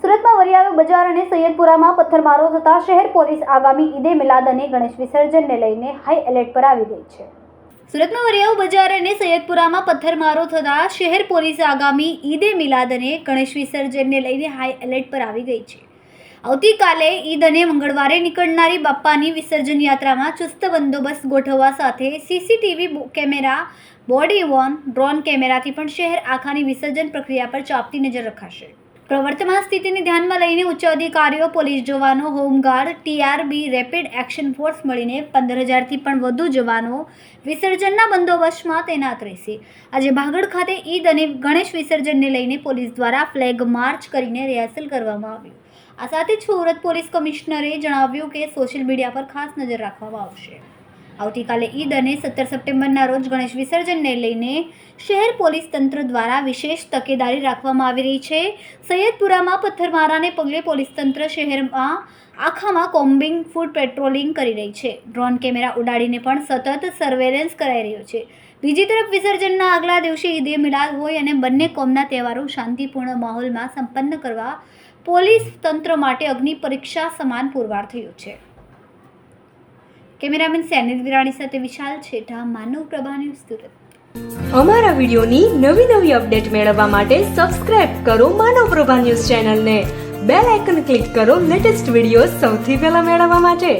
સુરતમાં વરિયાળો બજાર અને સૈયદપુરામાં પથ્થરમારો થતા શહેર પોલીસ આગામી ઈદે મિલાદ અને ગણેશ વિસર્જનને લઈને હાઈ એલર્ટ પર આવી ગઈ છે. સુરતમાં વરિયાળો બજાર અને સૈયદપુરામાં પથ્થરમારો થતા શહેર પોલીસ આગામી ઈદે મિલાદ અને ગણેશ વિસર્જનને લઈને હાઈ એલર્ટ પર આવી ગઈ છે. આવતીકાલે ઈદ અને મંગળવારે નીકળનારી બાપ્પાની વિસર્જન યાત્રામાં ચુસ્ત બંદોબસ્ત ગોઠવવા સાથે CCTV camera, body Warne, drone કેમેરાથી પણ શહેર આખાની વિસર્જન પ્રક્રિયા પર ચાંપતી નજર રખાશે. પ્રવર્તમાન સ્થિતિને ધ્યાનમાં લઈને ઉચ્ચ અધિકારીઓ, પોલીસ જવાનો, home guard, TRB, rapid action force મળીને 15,000થી પણ વધુ જવાનો વિસર્જનના બંદોબસ્તમાં તૈનાત રહેશે. આજે ભાગડ ખાતે ઈદ અને ગણેશ વિસર્જનને લઈને પોલીસ દ્વારા ફ્લેગ માર્ચ કરીને રિહર્સલ કરવામાં આવ્યું. આ સાથે જ સુરત પોલીસ કમિશનરે જણાવ્યું કે સોશિયલ મીડિયા પર ખાસ નજર રાખવામાં આવશે. આવતીકાલે ઈદ અને 17 સપ્ટેમ્બરના રોજ ગણેશ વિસર્જનને લઈને શહેર પોલીસ તંત્ર દ્વારા વિશેષ તકેદારી રાખવામાં આવી રહી છે. સૈયદપુરામાં પથ્થરમારાને પગલે પોલીસ તંત્ર શહેરમાં આખામાં કોમ્બિંગ, ફૂટ પેટ્રોલિંગ કરી રહી છે. ડ્રોન કેમેરા ઉડાડીને પણ સતત સર્વેલન્સ કરાઈ રહ્યો છે. બીજી તરફ વિસર્જનના આગલા દિવસે ઈદે મિલાદ હોય અને બંને કોમના તહેવારો શાંતિપૂર્ણ માહોલમાં સંપન્ન કરવા પોલીસ તંત્ર માટે અગ્નિ પરીક્ષા સમાન પુરવાર થયું છે. કેમેરામેન સેનિલ વિરાણી સાથે વિશાલ છેઠા, માનવ પ્રભા ન્યૂઝ, સુરત. અમારા વિડીયોની નવી અપડેટ મેળવવા માટે સબસ્ક્રાઇબ કરો માનવ પ્રભા ન્યૂઝ ચેનલને. બેલ આઇકન ક્લિક કરો લેટેસ્ટ વિડીયો સૌથી પહેલા મેળવવા માટે.